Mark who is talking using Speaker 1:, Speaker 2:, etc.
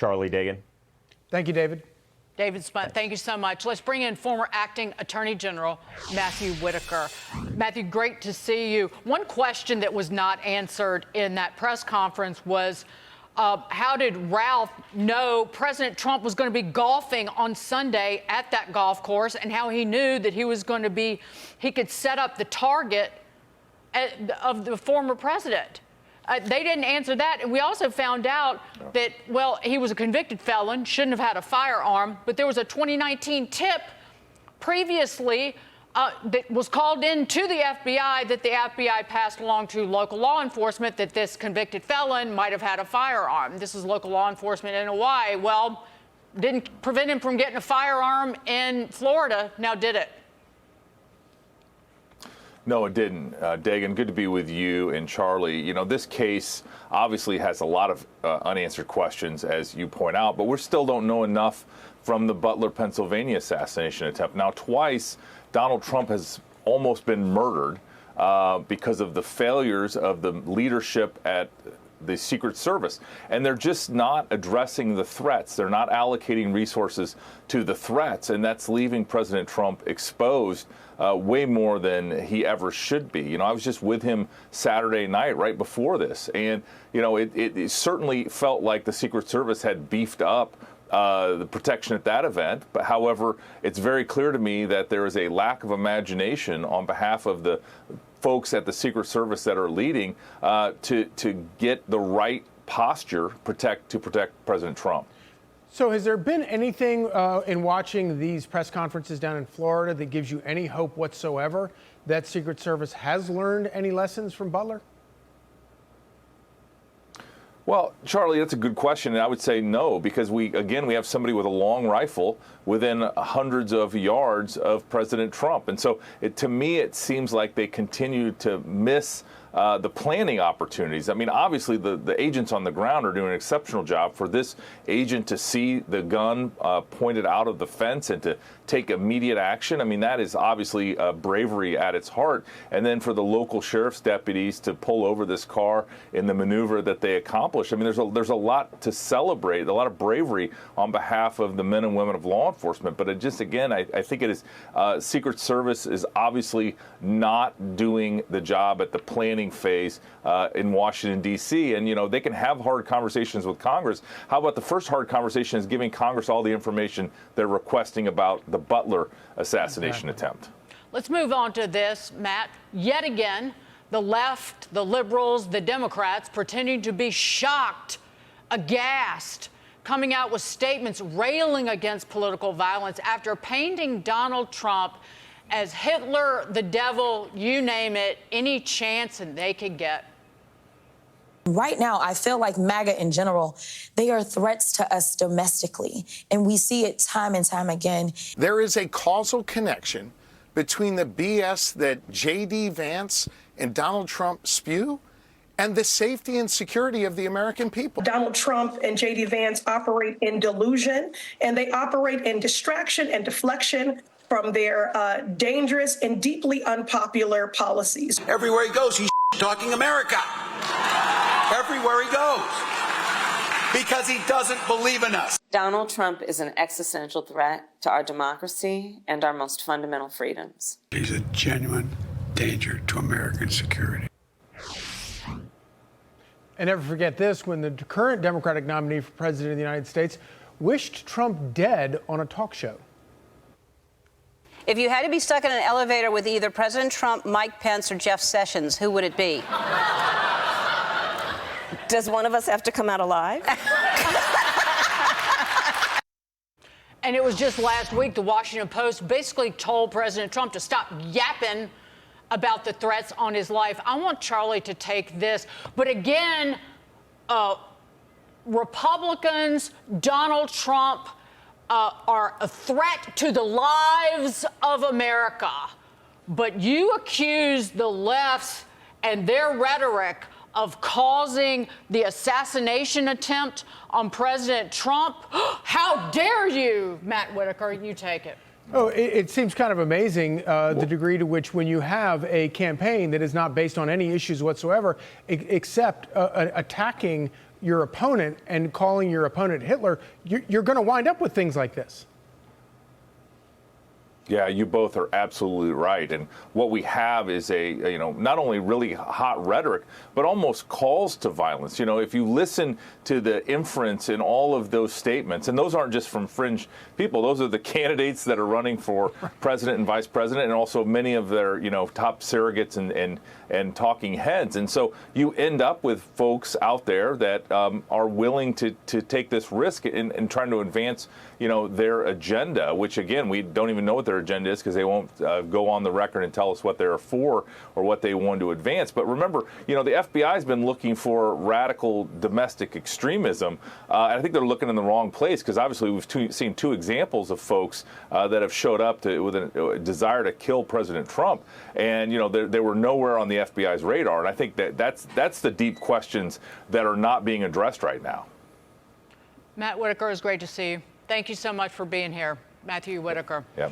Speaker 1: Charlie Dagan.
Speaker 2: Thank you, David.
Speaker 3: David Spunt, thank you so much. Let's bring in former acting Attorney General Matthew Whitaker. Matthew, great to see you. One question that was not answered in that press conference was, how did Ralph know President Trump was going to be golfing on Sunday at that golf course, and how he knew that he could set up the target of the former president? They didn't answer that. And we also found out that, well, he was a convicted felon, shouldn't have had a firearm, but there was a 2019 tip previously that was called in to the FBI that the FBI passed along to local law enforcement that this convicted felon might have had a firearm. This is local law enforcement in Hawaii. Well, didn't prevent him from getting a firearm in Florida. Now, did it?
Speaker 4: No, it didn't. Dagan, good to be with you and Charlie. You know, this case obviously has a lot of unanswered questions, as you point out, but we still don't know enough from the Butler, Pennsylvania assassination attempt. Now, twice, Donald Trump has almost been murdered because of the failures of the leadership at the Secret Service. And they're just not addressing the threats. They're not allocating resources to the threats. And that's leaving President Trump exposed way more than he ever should be. You know, I was just with him Saturday night right before this. And, you know, it certainly felt like the Secret Service had beefed up the protection at that event. But however, it's very clear to me that there is a lack of imagination on behalf of the folks at the Secret Service that are leading to get the right posture to protect President Trump.
Speaker 2: So has there been anything in watching these press conferences down in Florida that gives you any hope whatsoever that Secret Service has learned any lessons from Butler?
Speaker 4: Well, Charlie, that's a good question, and I would say no, because we have somebody with a long rifle within hundreds of yards of President Trump. And so to me, it seems like they continue to miss the planning opportunities. I mean, obviously, the agents on the ground are doing an exceptional job. For this agent to see the gun pointed out of the fence and to take immediate action, I mean, that is obviously bravery at its heart. And then for the local sheriff's deputies to pull over this car in the maneuver that they accomplished, I mean, there's a lot to celebrate, a lot of bravery on behalf of the men and women of law enforcement. But it just, again, I think it is Secret Service is obviously not doing the job at the planning phase in Washington, D.C. And, you know, they can have hard conversations with Congress. How about the first hard conversation is giving Congress all the information they're requesting about the Butler assassination attempt?
Speaker 3: Let's move on to this, Matt. Yet again, the left, the liberals, the Democrats pretending to be shocked, aghast, coming out with statements railing against political violence after painting Donald Trump as Hitler, the devil, you name it, any chance and they could get.
Speaker 5: Right now, I feel like MAGA in general, they are threats to us domestically, and we see it time and time again.
Speaker 6: There is a causal connection between the BS that J.D. Vance and Donald Trump spew and the safety and security of the American people.
Speaker 7: Donald Trump and J.D. Vance operate in delusion, and they operate in distraction and deflection from their dangerous and deeply unpopular policies.
Speaker 8: Everywhere he goes, he's talking America. Everywhere he goes. Because he doesn't believe in us.
Speaker 9: Donald Trump is an existential threat to our democracy and our most fundamental freedoms.
Speaker 10: He's a genuine danger to American security.
Speaker 2: And never forget this, when the current Democratic nominee for president of the United States wished Trump dead on a talk show.
Speaker 11: If you had to be stuck in an elevator with either President Trump, Mike Pence, or Jeff Sessions, who would it be?
Speaker 9: Does one of us have to come out alive?
Speaker 3: And it was just last week, the Washington Post basically told President Trump to stop yapping about the threats on his life. I want Charlie to take this. But again, Republicans, Donald Trump, are a threat to the lives of America. But you accuse the left and their rhetoric of causing the assassination attempt on President Trump. How dare you, Matt Whitaker? You take it.
Speaker 2: Oh, it seems kind of amazing the degree to which when you have a campaign that is not based on any issues whatsoever, except attacking your opponent and calling your opponent Hitler, you're going to wind up with things like this.
Speaker 4: Yeah, you both are absolutely right. And what we have is a, not only really hot rhetoric, but almost calls to violence. If you listen to the inference in all of those statements, and those aren't just from fringe people, those are the candidates that are running for president and vice president, and also many of their, top surrogates and talking heads. And so you end up with folks out there that are willing to take this risk in trying to advance, their agenda, which, again, we don't even know what their agenda is because they won't go on the record and tell us what they're for or what they want to advance. But remember, the FBI has been looking for radical domestic extremism. And I think they're looking in the wrong place because obviously we've seen two examples of folks that have showed up with a desire to kill President Trump. And, they were nowhere on the FBI's radar. And I think that's the deep questions that are not being addressed right now.
Speaker 3: Matt Whitaker, it's great to see you. Thank you so much for being here. Matthew Whitaker.
Speaker 4: Yeah.